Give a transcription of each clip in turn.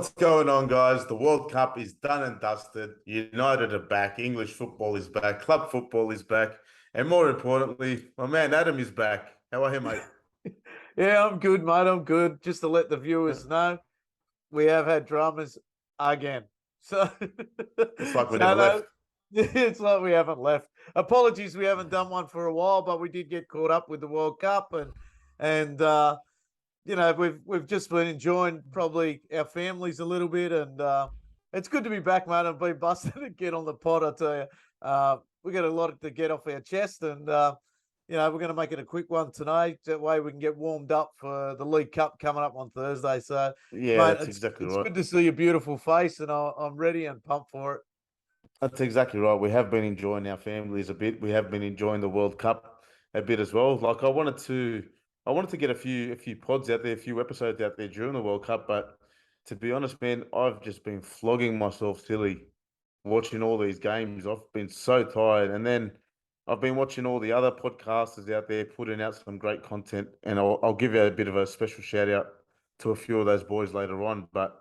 What's going on, guys? The World Cup is done and dusted. United are back. English football is back. Club football is back. And more importantly, my man Adam is back. How are you, mate? Yeah, I'm good, mate. I'm good. Just to let the viewers know, we have had dramas again. So, It's like we so never no, left. it's like we haven't left. Apologies, we haven't done one for a while, but we did get caught up with the World Cup, and we've just been enjoying probably our families a little bit, and it's good to be back, mate. I've been busted to get on the pod. I tell you, we got a lot to get off our chest, and we're going to make it a quick one tonight. That way we can get warmed up for the League Cup coming up on Thursday. So, Yeah, mate, that's exactly it's right. good to see your beautiful face, and I'm ready and pumped for it. That's exactly right. We have been enjoying our families a bit. We have been enjoying the World Cup a bit as well. Like I wanted to get a few pods out there, a few episodes out there during the World Cup, but to be honest, man, I've just been flogging myself silly watching all these games. I've been so tired. And then I've been watching all the other podcasters out there putting out some great content. And I'll give you a bit of a special shout out to a few of those boys later on. But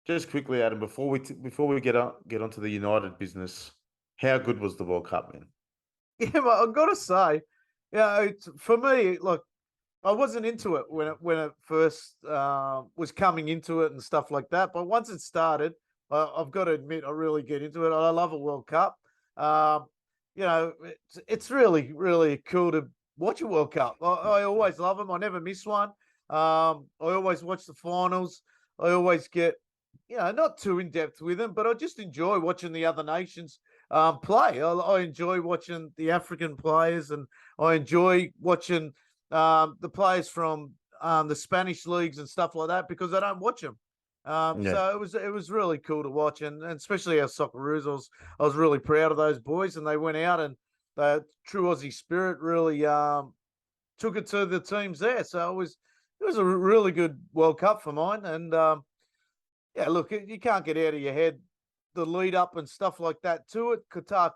just quickly, Adam, before we get onto the United business, how good was the World Cup, man? Yeah, but I've got to say, for me, look, I wasn't into it when it first was coming into it and stuff like that. But once it started, I've got to admit I really get into it. I love a World Cup. Um, it's really really cool to watch a World Cup. I always love them. I never miss one. I always watch the finals. I always get not too in depth with them, but I just enjoy watching the other nations play. I enjoy watching the African players, and I enjoy watching the players from the Spanish leagues and stuff like that because I don't watch them. Yeah. So it was really cool to watch, and especially our Socceroos. I was really proud of those boys, and they went out and the true Aussie spirit really took it to the teams there. So it was a really good World Cup for mine, and yeah, look, you can't get out of your head the lead up and stuff like that to it. Qatar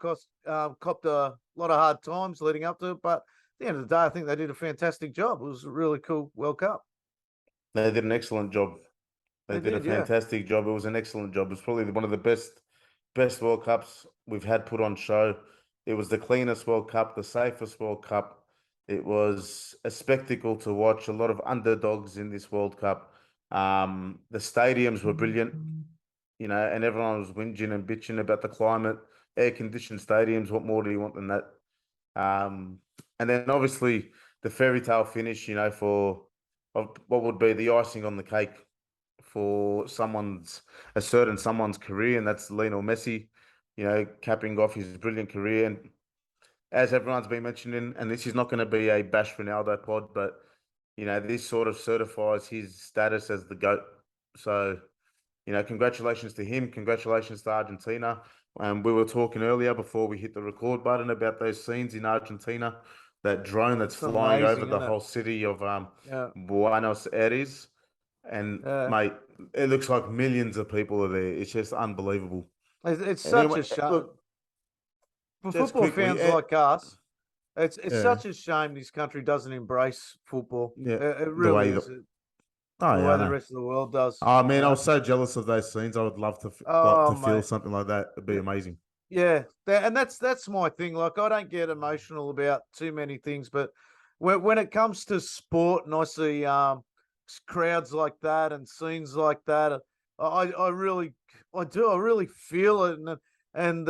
copped a lot of hard times leading up to it, but at the end of the day, I think they did a fantastic job. It was a really cool World Cup. They did an excellent job. They They did a did, yeah. fantastic job. It was an excellent job. It was probably one of the best World Cups we've had put on show. It was the cleanest World Cup, the safest World Cup. It was a spectacle to watch. A lot of underdogs in this World Cup. The stadiums were brilliant, and everyone was whinging and bitching about the climate, air-conditioned stadiums. What more do you want than that? And then obviously the fairy tale finish, for of what would be the icing on the cake for a certain someone's career, and that's Lionel Messi, capping off his brilliant career. And as everyone's been mentioning, and this is not going to be a bash Ronaldo pod, but this sort of certifies his status as the GOAT. So, congratulations to him. Congratulations to Argentina. We were talking earlier before we hit the record button about those scenes in Argentina, that drone that's It's flying over amazing, the isn't it? whole city of Yeah. Buenos Aires. And Yeah. mate, it looks like millions of people are there. It's just unbelievable. It's such Anyway, a shame look, for just football quickly, fans like us. It's yeah, such a shame this country doesn't embrace football. yeah, It the really way that, is. oh The yeah, way I the know. rest of the world does. Oh man, I was so jealous of those scenes. I would love to Oh, feel mate. something like that. It'd be amazing. Yeah, and that's my thing. Like, I don't get emotional about too many things, but when it comes to sport, and I see crowds like that and scenes like that, I really I do I really feel it, and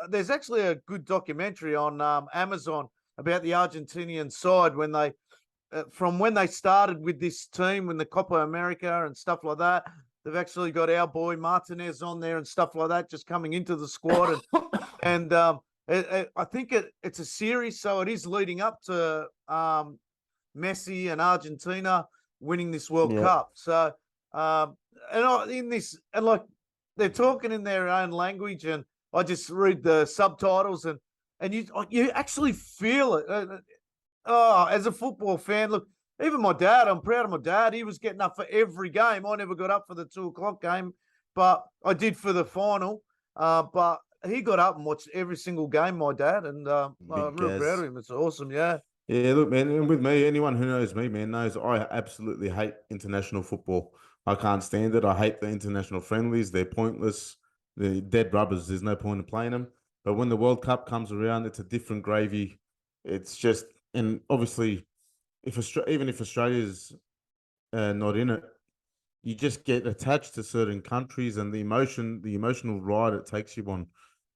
there's actually a good documentary on Amazon about the Argentinian side when they from when they started with this team in the Copa America and stuff like that. They've actually got our boy Martinez on there and stuff like that, just coming into the squad, and I think it's a series, so it is leading up to Messi and Argentina winning this World Yeah, Cup. So, in this, and like they're talking in their own language, and I just read the subtitles, and you actually feel it. Oh, as a football fan, look, even my dad, I'm proud of my dad. He was getting up for every game. I never got up for the 2 o'clock game, but I did for the final. But he got up and watched every single game, my dad, and big I'm real proud of Gaz. him. It's awesome, yeah. Yeah, look, man, and with me, anyone who knows me, man, knows I absolutely hate international football. I can't stand it. I hate the international friendlies. They're pointless. They're dead rubbers. There's no point in playing them. But when the World Cup comes around, it's a different gravy. It's just, and obviously, even if Australia's not in it, you just get attached to certain countries, and the emotional ride it takes you on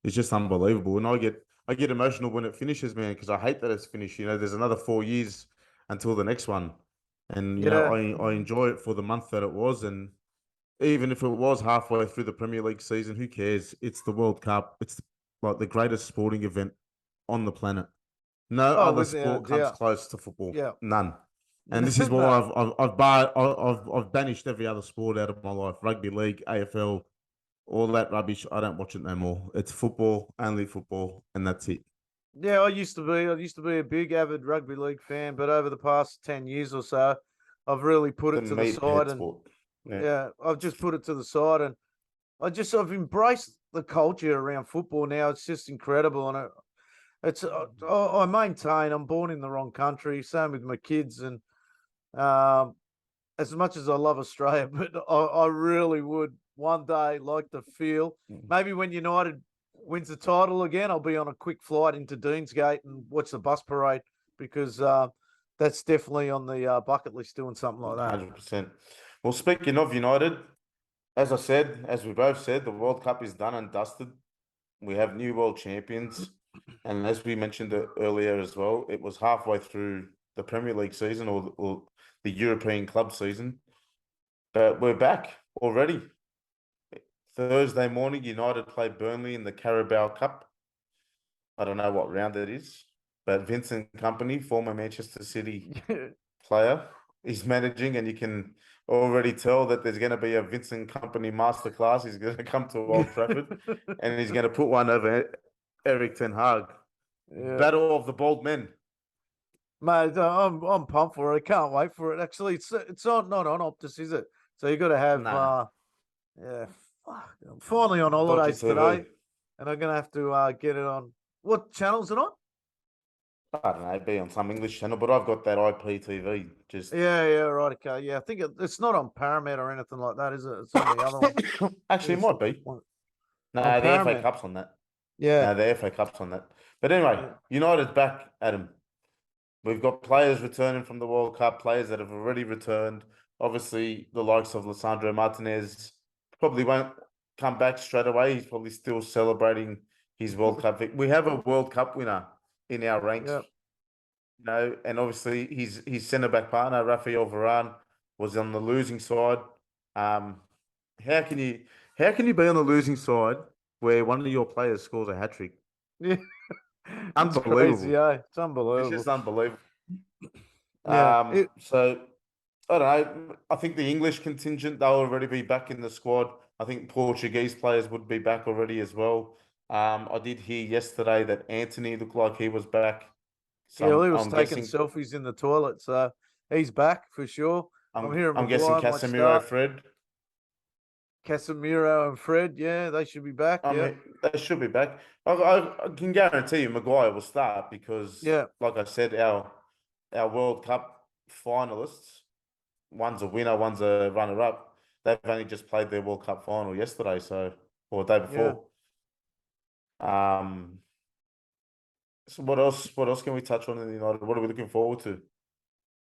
is just unbelievable. And I get emotional when it finishes, man, because I hate that it's finished. There's another 4 years until the next one, and Yeah. I enjoy it for the month that it was, and even if it was halfway through the Premier League season, who cares? It's the World Cup. It's like the greatest sporting event on the planet. No Oh, other without a sport comes doubt. close to football. Yeah. None. And this is why No. I've banished every other sport out of my life. Rugby league, AFL, all that rubbish. I don't watch it no more. It's football, only football, and that's it. Yeah, I used to be a big avid rugby league fan, but over the past 10 years or so, I've really put The it to the meathead side and sport. Yeah. yeah, I've just put it to the side and I've embraced the culture around football now. It's just incredible. And it's, I maintain I'm born in the wrong country. Same with my kids. And um, as much as I love Australia, but I really would one day like to feel maybe when United wins the title again, I'll be on a quick flight into Deansgate and watch the bus parade because that's definitely on the bucket list doing something like that. 100%. Well, speaking of United, as we both said, the World Cup is done and dusted. We have new world champions. And as we mentioned earlier as well, it was halfway through the Premier League season or the European club season. But we're back already. Thursday morning, United played Burnley in the Carabao Cup. I don't know what round it is, but Vincent Company, former Manchester City player, is managing, and you can already tell that there's going to be a Vincent Company masterclass. He's going to come to Old Trafford, and he's going to put one over Eric Ten Hag. Yeah. Battle of the bold men. Mate, I'm pumped for it. I can't wait for it. Actually, it's not on Optus, is it? So you got to have Nah, yeah. Fuck, I'm finally on dodgy holidays TV. today, and I'm gonna have to get it on. What channel's it on? I don't know, be on some English channel, but I've got that IPTV. Just Yeah, right. Okay, yeah. I think it's not on Paramount or anything like that, is it? It's on the other one. actually, it It's might be. on No, the FA Paramount. Cup's on that. Yeah, No, the FA Cup's on that. But anyway, yeah, United's back, Adam. We've got players returning from the World Cup, players that have already returned. Obviously, the likes of Lissandro Martinez probably won't come back straight away. He's probably still celebrating his World Cup. We have a World Cup winner in our ranks, yeah. and obviously his centre back partner, Rafael Varane, was on the losing side. Um, how can you be on the losing side where one of your players scores a hat trick? Yeah. It's crazy, Unbelievable. eh? It's It's just unbelievable. unbelievable. Yeah. So I don't know. I think the English contingent, they'll already be back in the squad. I think Portuguese players would be back already as well. I did hear yesterday that Anthony looked like he was back. So Yeah, well, he was I'm taking guessing selfies in the toilet, so he's back for sure. I'm hearing I'm guessing Maguire might Casemiro, start. Fred. Casemiro and Fred, yeah, they should be back. I Yeah, mean, they should be back. I can guarantee you Maguire will start because, yeah, like I said, our World Cup finalists, one's a winner, one's a runner-up. They've only just played their World Cup final yesterday, or the day yeah. before. Um, so what else? What else can we touch on in the United? What are we looking forward to?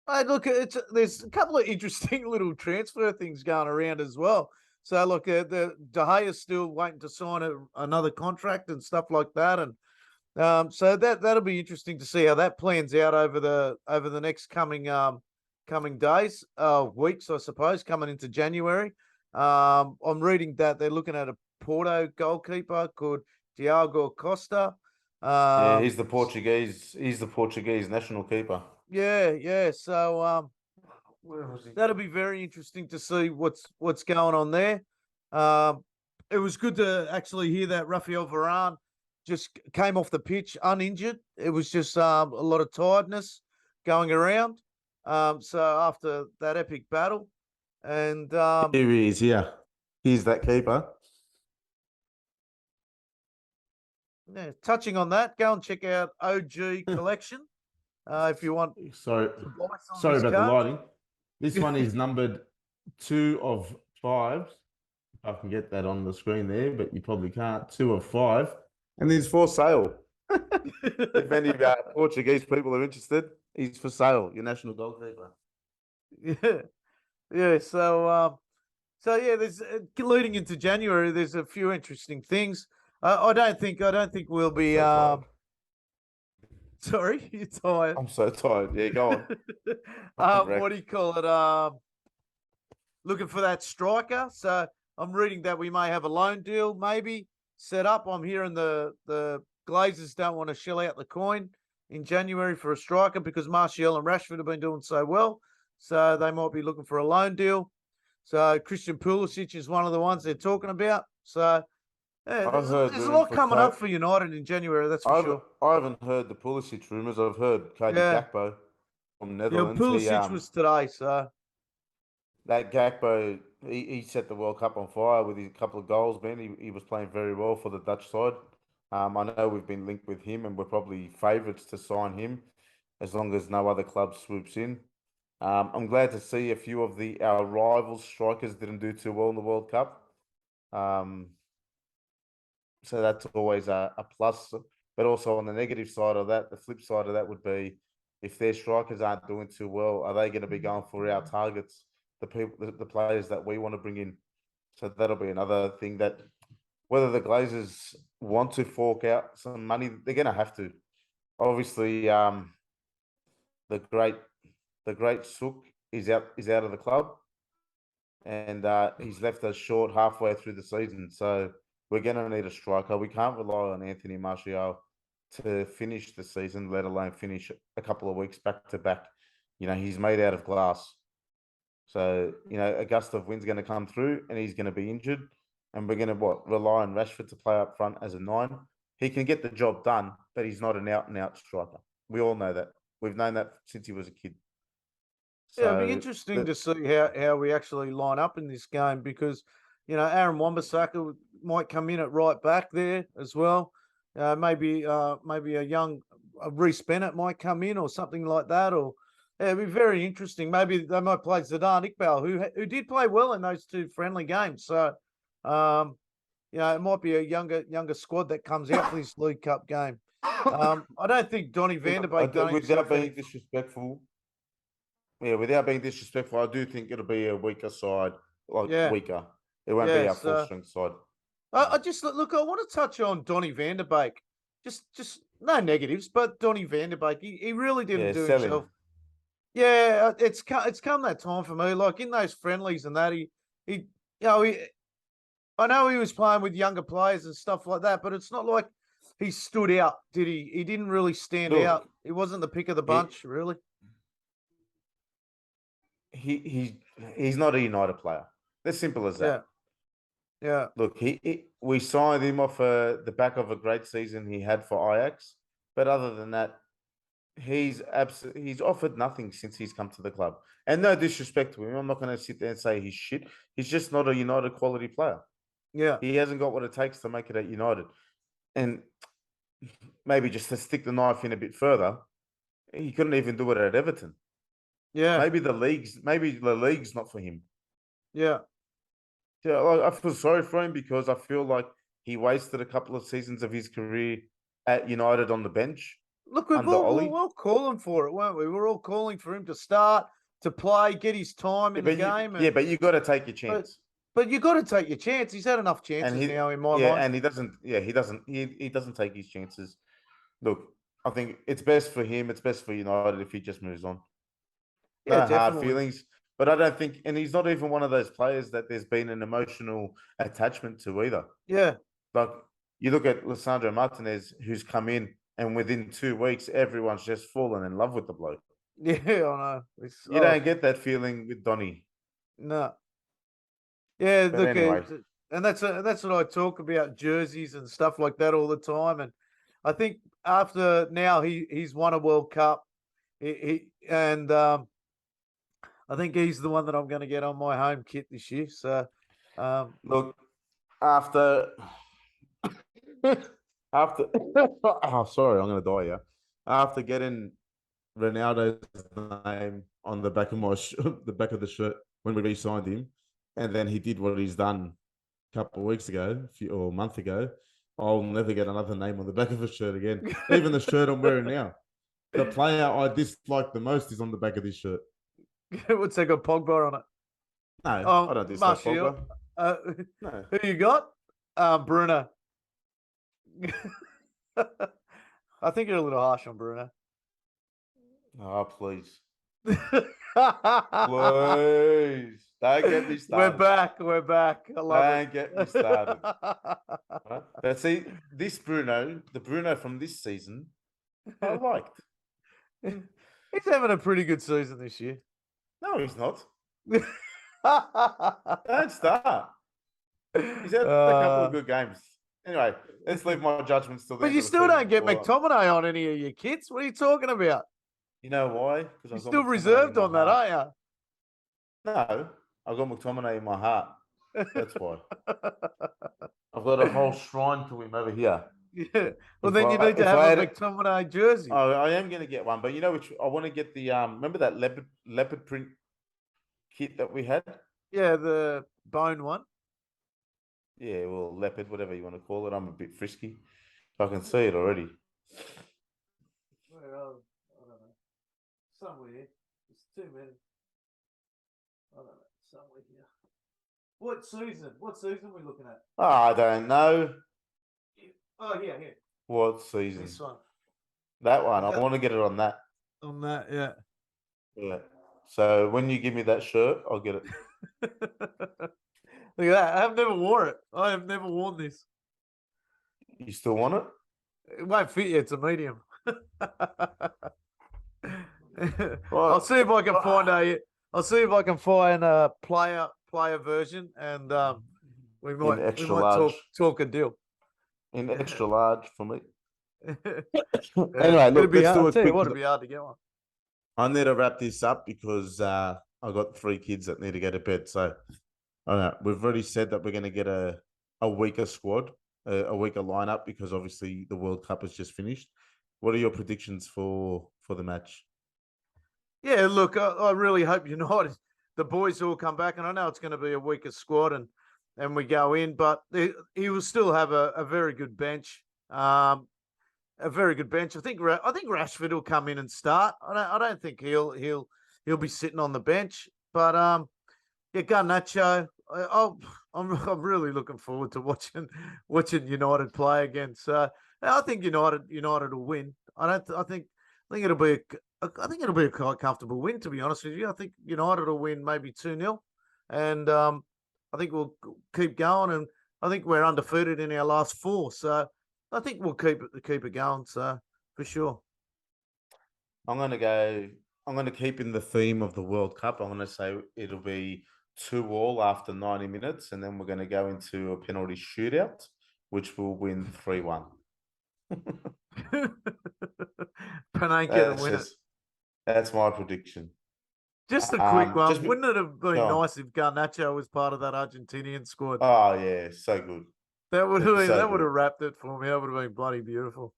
Hey, look, there's a couple of interesting little transfer things going around as well. So look, the De Gea's still waiting to sign another contract and stuff like that, and so that'll be interesting to see how that plans out over the next coming days, weeks, I suppose, coming into January. I'm reading that they're looking at a Porto goalkeeper called Diogo Costa. Yeah, Um, he's the Portuguese. He's the Portuguese national keeper. yeah. So Where was he? that'll be very interesting to see what's going on there. Um, it was good to actually hear that Rafael Varane just came off the pitch uninjured. It was just a lot of tiredness going around. So after that epic battle, and Here he is. Yeah, he's that keeper. yeah, touching on that, go and check out OG Collection if you want So to buy some of sorry his about the cards. lighting. This one is numbered 2 of 5. If I can get that on the screen there, but you probably can't. 2 of 5, and he's for sale. If any of our Portuguese people are interested, he's for sale. Your national goalkeeper. Yeah, yeah. So yeah, there's leading into January. There's a few interesting things. I don't think we'll be. So tired. Sorry, you're tired. I'm so tired. Yeah, go on. I'm What do wrecked. you call it? Looking for that striker. So I'm reading that we may have a loan deal maybe set up. I'm hearing the Glazers don't want to shell out the coin in January for a striker because Martial and Rashford have been doing so well. So they might be looking for a loan deal. So Christian Pulisic is one of the ones they're talking about. So yeah, I've heard there's a room lot for coming up for United in January. That's for sure. I haven't heard the Pulisic rumours. I've heard Cody Yeah, Gakpo from yeah. Netherlands. Pulisic was today. So That Gakpo, he set the World Cup on fire with his couple of goals, man. He was playing very well for the Dutch side. I know we've been linked with him and we're probably favourites to sign him as long as no other club swoops in. I'm glad to see a few of our rival strikers didn't do too well in the World Cup. Um, so that's always a plus. But also on the negative side of that, the flip side of that would be if their strikers aren't doing too well, are they going to be going for our targets, the players that we want to bring in? So that'll be another thing that whether the Glazers want to fork out some money, they're going to have to. Obviously, the great Sook is out of the club, and he's left us short halfway through the season. So we're going to need a striker. We can't rely on Anthony Martial to finish the season, let alone finish a couple of weeks back to back. He's made out of glass. So, a gust of wind's going to come through and he's going to be injured. And we're going to rely on Rashford to play up front as a 9. He can get the job done, but he's not an out and out striker. We all know that. We've known that since he was a kid. yeah, it'd be So interesting to see how we actually line up in this game because Aaron Wan-Bissaka might come in at right back there as well. Maybe a young Reece Bennett might come in or something like that. Or it'd be very interesting. Maybe they might play Zidane Iqbal, who did play well in those 2 friendly games. So it might be a younger squad that comes out for this League Cup game. I don't think Donny van der Beek done without himself any. being disrespectful, without being disrespectful, I do think it'll be a weaker side, Yeah, weaker. It won't be yeah. our full So strength side. I just look. I want to touch on Donny van der Beek. Just no negatives, but Donny van der Beek, he really didn't Yeah, do sell himself. him. Yeah, it's come that time for me. Like in those friendlies and that, he I know he was playing with younger players and stuff like that, but it's not like he stood out, did he? He didn't really stand out. Look, He wasn't the pick of the he, bunch, really. he's not a United player. As simple as Yeah, that. yeah, Look, we signed him off the back of a great season he had for Ajax, but other than that, he's offered nothing since he's come to the club. And no disrespect to him, I'm not going to sit there and say he's shit. He's just not a United quality player. yeah, He hasn't got what it takes to make it at United. And maybe just to stick the knife in a bit further, he couldn't even do it at Everton. yeah, Maybe the league's not for him. yeah. Yeah, I feel sorry for him because I feel like he wasted a couple of seasons of his career at United on the bench Look, we've under all Ollie. we're all calling for it, weren't we? We're all calling for him to start, to play, get his time in the game, But you got to take your but chance. but you got to take your chance. He's had enough And chances he, now, in my yeah, mind. and he doesn't. Yeah, he doesn't take his chances. Look, I think it's best for him. It's best for United if he just moves on. Yeah, No hard definitely. feelings, but I don't think, and he's not even one of those players that there's been an emotional attachment to either. Yeah, Like you look at Lissandro Martinez, who's come in, and within 2 weeks, everyone's just fallen in love with the bloke. yeah, I know. You don't get that feeling with Donny. No. Yeah, But look, anyway, and that's what I talk about, jerseys and stuff like that all the time. And I think after now he's won a World Cup, and I think he's the one that I'm going to get on my home kit this year. So, look, after after oh sorry, I'm gonna die here. After getting Ronaldo's name on the back of the back of the shirt, when we re-signed him, and then he did what he's done a couple of weeks ago, or a month ago, I'll never get another name on the back of a shirt again. Even the shirt I'm wearing now. The player I dislike the most is on the back of this shirt. What's that got Pogba on it? No, I don't dislike Martial. Pogba. No. Who you got? Bruno. I think you're a little harsh on Bruno. Oh, please. Please. Please. Don't get me started. We're back. I love Don't get me started. Right? But see, this Bruno, the Bruno from this season, I liked. He's having a pretty good season this year. No, he's not. Don't start. He's had a couple of good games. Anyway, let's leave my judgments till the But end you of the still don't season get before- McTominay on any of your kits. What are you talking about? You know why? Because You're still reserved on that, aren't No, I've got McTominay in my heart. That's why. I've got a whole shrine to him over here. Yeah. Well, If then you I- need to if have I a had- McTominay jersey. I am going to get one, but you know which? I want to get the remember that leopard print kit that we had? Yeah, the bone one. Yeah, well, leopard, whatever you want to call it. I'm a bit frisky. I can see it already. Where I don't know. Somewhere here. There's too many. I don't know. Somewhere here. What season? What season are we looking at? Oh, I don't know Oh, here. what season. This one. That one. I want to get it on that. On that, yeah. Yeah. So when you give me that shirt, I'll get it. Look at that. I have never worn it. I have never worn this. You still want it? It won't fit you. It's a medium. Well, I'll see if I can find a player version, and we might extra large. talk a deal. In extra large for me. Anyway, look, let's do a quick. it'd be hard to get one. I need to wrap this up because I got 3 kids that need to go to bed. So, all right, we've already said that we're going to get a weaker squad, a weaker lineup because obviously the World Cup has just finished. What are your predictions for the match? Yeah, look, I really hope United, the boys all come back, and I know it's going to be a weaker squad, and we go in, but he will still have a very good bench. A very good bench. I think Rashford will come in and start. I don't think he'll be sitting on the bench. But yeah, Garnacho. I'm really looking forward to watching United play again. So I think United will win. I think it'll be a quite comfortable win, to be honest with you. I think United will win maybe 2-0, and I think we'll keep going. And I think we're undefeated in our last 4. So I think we'll keep it going. So for sure. I'm going to keep in the theme of the World Cup. I'm going to say it'll be 2-2 after 90 minutes, and then we're going to go into a penalty shootout, which will win 3-1. Panenka to win it. That's my prediction. Just a quick one. just Wouldn't it have been go on. nice if Garnacho was part of that Argentinian squad? Oh yeah, so good. That would It's so have good. wrapped it for me. That would have been bloody beautiful.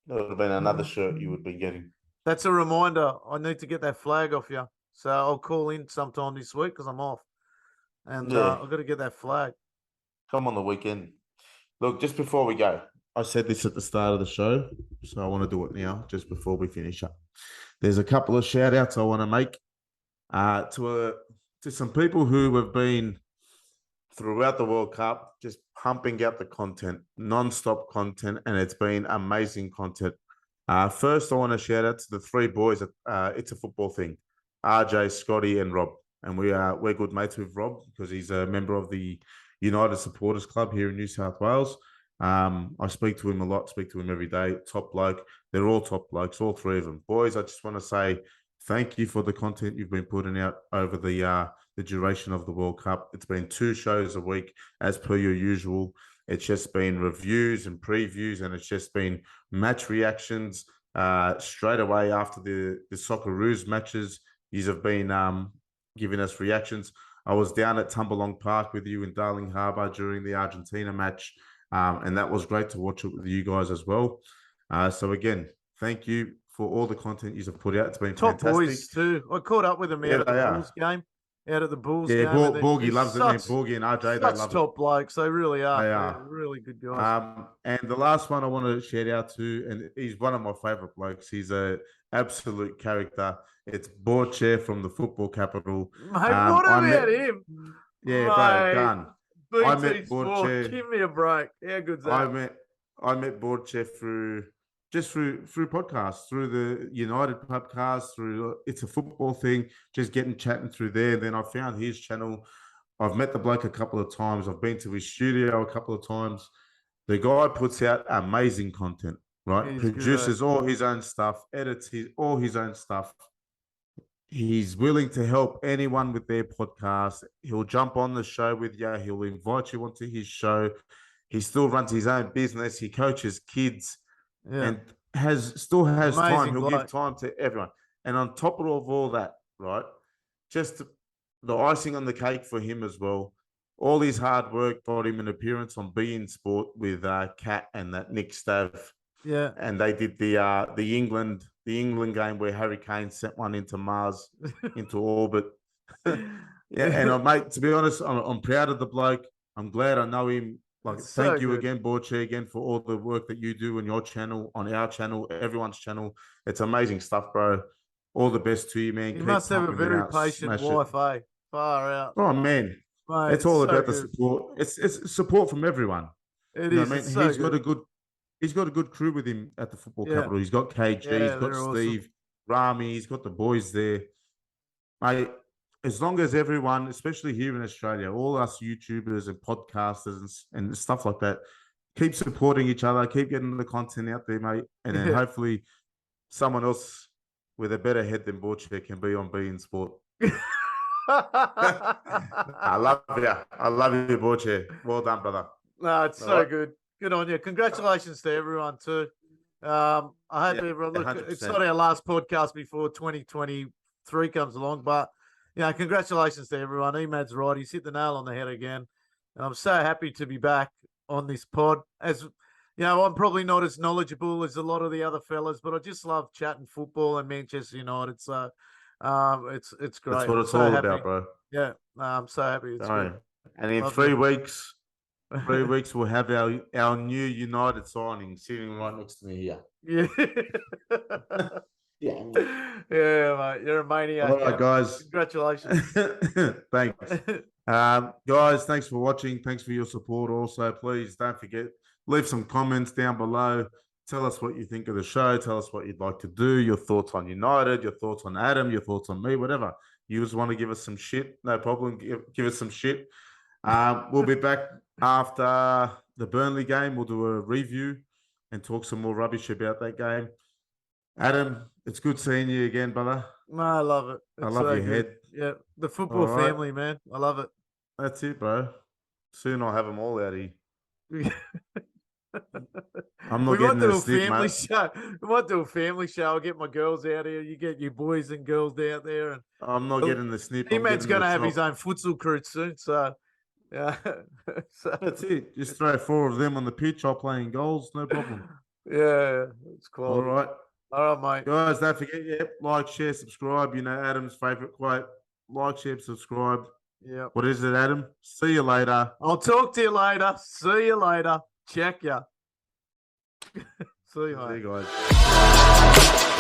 That would have been another shirt you would be getting. That's a reminder. I need to get that flag off you. So I'll call in sometime this week because I'm off. And Yeah. I've got to get that flag. Come on the weekend. Look, just before we go, I said this at the start of the show, so I want to do it now, just before we finish up. There's a couple of shout outs I want to make to some people who have been throughout the World Cup, just pumping out the content, non-stop content, and it's been amazing content. First, I want to shout out to the 3 boys at It's a Football Thing, RJ, Scotty, and Rob. And we're good mates with Rob because he's a member of the United Supporters Club here in New South Wales. I speak to him a lot, speak to him every day. Top bloke. They're all top blokes, all 3 of them. Boys, I just want to say thank you for the content you've been putting out over the duration of the World Cup. It's been 2 shows a week, as per your usual. It's just been reviews and previews, and it's just been match reactions straight away after the Socceroos matches. You have been giving us reactions. I was down at Tumbalong Park with you in Darling Harbour during the Argentina match, and that was great to watch it with you guys as well. So again, thank you for all the content you've put out. It's been Top fantastic. boys too. I caught up with them out at the Bulls game. out of the Bulls Yeah, game. And Borgie they're loves it, man. such Borgie and RJ, they such love it. top blokes. They really are. They They're are. really good guys. And the last one I want to shout out to, and he's one of my favorite blokes. He's a absolute character. It's Borche from the football capital. Mate, what about him? Yeah, bro, Mate, gun. I BT met Sport, Borche. give me a break. How good's I that? met Borche through podcasts, through the United podcast, through it's a football thing, just getting chatting through there. Then I found his channel. I've met the bloke a couple of times. I've been to his studio a couple of times. The guy puts out amazing content, right? He's Produces all his own stuff, edits all his own stuff. He's willing to help anyone with their podcast. He'll jump on the show with you. He'll invite you onto his show. He still runs his own business. He coaches kids and still has Amazing time. He'll bloke. give time to everyone. And on top of all that, right, just the icing on the cake for him as well. All his hard work brought him an appearance on Bein Sport with Kat and that Nick Stav. Yeah. And they did the England game where Harry Kane sent one into Mars, into orbit. And mate, to be honest, I'm proud of the bloke. I'm glad I know him. Like, thank you again, Borche, again, for all the work that you do on your channel, on our channel, everyone's channel. It's amazing stuff, bro. All the best to you, man. You must have a very patient wife, eh? Far out. Oh, man. Mate, it's all about the support. It's support from everyone. It is. I mean, he's got a good crew with him at the football capital. He's got KG, he's got Steve, awesome. Rami, he's got the boys there. Mate, as long as everyone, especially here in Australia, all us YouTubers and podcasters and stuff like that, keep supporting each other, keep getting the content out there, mate. And then hopefully someone else with a better head than Borche can be on Bein Sport. I love you, Borche. Well done, brother. No, it's so good. Good on you. Congratulations to everyone too. I hope everyone look. 100%. It's not our last podcast before 2023 comes along, but congratulations to everyone. Emad's right. He's hit the nail on the head again, and I'm so happy to be back on this pod. As I'm probably not as knowledgeable as a lot of the other fellas, but I just love chatting football and Manchester United. So it's great. That's what it's all about, bro. Yeah, I'm so happy. It's good. And in 3 weeks, 3 weeks we'll have our new United signing sitting right next to me here. Yeah. Yeah, mate. You're a maniac. All right, guys. Congratulations. Thanks. Guys, thanks for watching. Thanks for your support. Also, please don't forget, leave some comments down below. Tell us what you think of the show. Tell us what you'd like to do. Your thoughts on United, your thoughts on Adam, your thoughts on me, whatever. You just want to give us some shit, no problem. Give us some shit. We'll be back after the Burnley game. We'll do a review and talk some more rubbish about that game. Adam, it's good seeing you again, brother. No, I love it. I love your head. Yeah, the football family, man. I love it. That's it, bro. Soon I'll have them all out here. I'm not getting the stick, mate. Show. We might do a family show. I'll get my girls out here. You get your boys and girls out there. And I'm not getting the snip. Emad's going to have his own futsal crew soon. So, yeah. That's it. Just throw 4 of them on the pitch. I'll play in goals. No problem. Yeah, it's cool. All right, mate. Guys, don't forget, like, share, subscribe. Adam's favorite quote. Like, share, subscribe. Yeah. What is it, Adam? See you later. I'll talk to you later. See you later. Check ya. See you, mate. See you guys.